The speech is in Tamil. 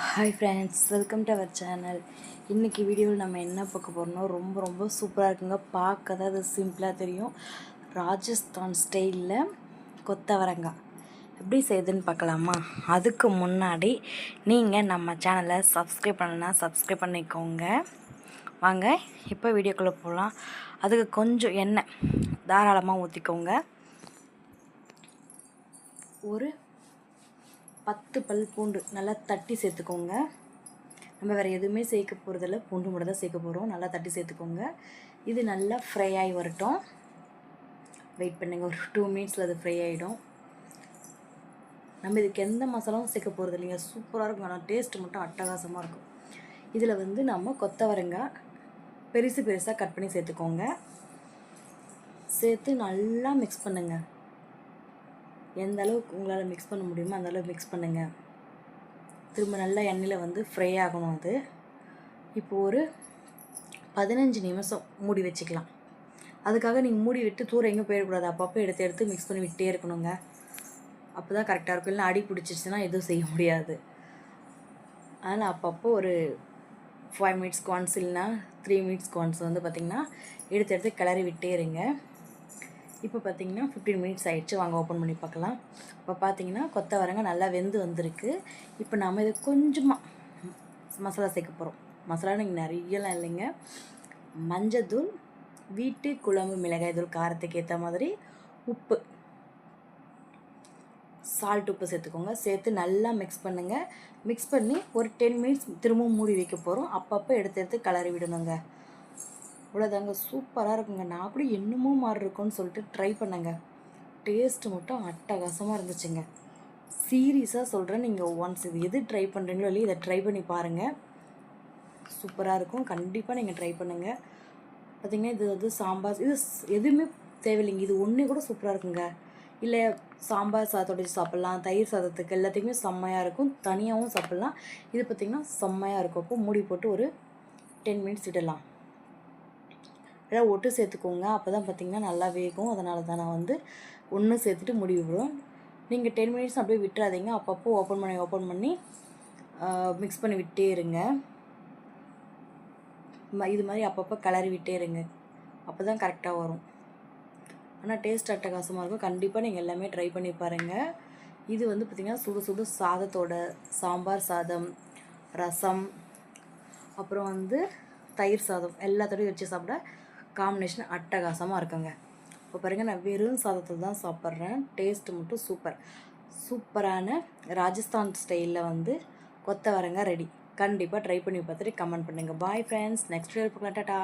Hi friends, welcome to our channel. இன்றைக்கி வீடியோவில் நம்ம என்ன பார்க்க போகிறோம்னா ரொம்ப சூப்பராக இருக்குங்க. பார்க்க தான் அது சிம்பிளாக தெரியும். ராஜஸ்தான் ஸ்டைலில் கொத்தவரங்காய் எப்படி செய்யுதுன்னு பார்க்கலாமா? அதுக்கு முன்னாடி நீங்கள் நம்ம சேனலை சப்ஸ்கிரைப் பண்ணலன்னா சப்ஸ்கிரைப் பண்ணிக்கோங்க. வாங்க இப்போ வீடியோக்குள்ளே போகலாம். அதுக்கு கொஞ்சம் எண்ணெய் தாராளமாக ஊற்றிக்கோங்க. ஒரு 10 பல் பூண்டு நல்லா தட்டி சேர்த்துக்கோங்க. நம்ம வேறு எதுவுமே சேர்க்க போகிறதில்ல, பூண்டு மட்டும் தான் சேர்க்க போகிறோம். நல்லா தட்டி சேர்த்துக்கோங்க. இது நல்லா ஃப்ரை ஆகி வரட்டும். வெயிட் பண்ணுங்கள், ஒரு 2 மினிட்ஸில் அது ஃப்ரை ஆகிடும். நம்ம இதுக்கு எந்த மசாலாவும் சேர்க்க போகிறது இல்லைங்க. சூப்பராக இருக்கும். ஆனால் டேஸ்ட்டு மட்டும் அட்டகாசமாக இருக்கும். இதில் நம்ம கொத்தவரங்காய் பெருசாக கட் பண்ணி சேர்த்துக்கோங்க. சேர்த்து நல்லா மிக்ஸ் பண்ணுங்கள். எந்த அளவுக்கு உங்களால் மிக்ஸ் பண்ண முடியுமோ அந்த அளவுக்கு மிக்ஸ் பண்ணுங்கள். திரும்ப நல்லா எண்ணெயில் ஃப்ரை ஆகணும் அது. இப்போ ஒரு 15 நிமிஷம் மூடி வச்சுக்கலாம். அதுக்காக நீங்கள் மூடி விட்டு தூரம் எங்கேயும் போயிடக்கூடாது. அப்பப்போ எடுத்து மிக்ஸ் பண்ணி விட்டே இருக்கணுங்க. அப்போ தான் கரெக்டாக இருக்கும். இல்லைன்னா அடி பிடிச்சிருச்சுன்னா எதுவும் செய்ய முடியாது. அதனால் அப்பப்போ ஒரு 5 மினிட்ஸ்க்கு ஒன்ஸ் இல்லைன்னா 3 மினிட்ஸ்க்கு ஒன்ஸ் பார்த்திங்கன்னா எடுத்து கிளறி விட்டே இருங்க. இப்போ பார்த்திங்கன்னா 15 மினிட்ஸ் ஆகிடுச்சு. வாங்க ஓப்பன் பண்ணி பார்க்கலாம். இப்போ பார்த்திங்கன்னா கொத்தவரங்காய் நல்லா வெந்து வந்திருக்கு. இப்போ நாம் இது கொஞ்சமாக மசாலா சேர்க்க போகிறோம். மசாலா நீங்கள் நிறையலாம் இல்லைங்க. மஞ்சத்தூள், வீட்டு குழம்பு மிளகாய் தூள், காரத்துக்கு ஏற்ற மாதிரி உப்பு, சால்ட் உப்பு சேர்த்துக்கோங்க. சேர்த்து நல்லா மிக்ஸ் பண்ணுங்கள். மிக்ஸ் பண்ணி ஒரு 10 மினிட்ஸ் திரும்பவும் மூடி வைக்க போகிறோம். அப்பப்போ எடுத்து கிளறி விடணுங்க. இவ்வளோதாங்க, சூப்பராக இருக்குங்க. நான் கூட என்னமோ மாதிரி இருக்கும்னு சொல்லிட்டு ட்ரை பண்ணேங்க. டேஸ்ட்டு மட்டும் அட்டகாசமாக இருந்துச்சுங்க. சீரியஸாக சொல்கிறேன், நீங்கள் ஒன்ஸ் இது எது ட்ரை பண்ணுறீங்களோ இல்லையா இதை ட்ரை பண்ணி பாருங்கள். சூப்பராக இருக்கும். கண்டிப்பாக நீங்கள் ட்ரை பண்ணுங்கள். பார்த்திங்கன்னா இது சாம்பார், இது எதுவுமே தேவையில்லைங்க. இது ஒன்றே கூட சூப்பராக இருக்குங்க. இல்லை சாம்பார் சாதத்தோட சாப்பிட்லாம், தயிர் சாதத்துக்கு எல்லாத்துக்குமே செம்மையாக இருக்கும். தனியாகவும் சாப்பிட்லாம். இது பார்த்திங்கன்னா செம்மையாக இருக்கும். அப்போ மூடி போட்டு ஒரு 10 மினிட்ஸ் விடலாம். எல்லாம் ஒட்டு சேர்த்துக்கோங்க. அப்போ தான் பார்த்திங்கன்னா நல்லா வேகும். அதனால தான் நான் ஒன்று சேர்த்துட்டு மூடி விடுறோம். நீங்கள் 10 மினிட்ஸ் அப்படியே விட்டுறாதீங்க. அப்பப்போ ஓப்பன் பண்ணி மிக்ஸ் பண்ணி விட்டே இருங்க. இது மாதிரி அப்பப்போ கிளறி விட்டே இருங்க. அப்போ தான் கரெக்டாக வரும். ஆனால் டேஸ்ட் அட்டகாசமாக இருக்கும். கண்டிப்பாக நீங்கள் எல்லாமே ட்ரை பண்ணி பாருங்கள். இது பார்த்திங்கன்னா சுடு சாதத்தோட, சாம்பார் சாதம், ரசம், அப்புறம் தயிர் சாதம் எல்லாத்தோடையும் வச்சு சாப்பிட காம்பினேஷன் அட்டகாசமாக இருக்குங்க. இப்போ பாருங்கள், நான் வெறும் சாதத்தில் தான் சாப்பிட்றேன். டேஸ்ட்டு மட்டும் சூப்பரான ராஜஸ்தான் ஸ்டைலில் கொத்தவரங்காய் ரெடி. கண்டிப்பாக ட்ரை பண்ணி பார்த்துட்டு கமெண்ட் பண்ணுங்கள். பாய் ஃப்ரெண்ட்ஸ், நெக்ஸ்ட் வீடியோ பார்க்கலாம். டாடா.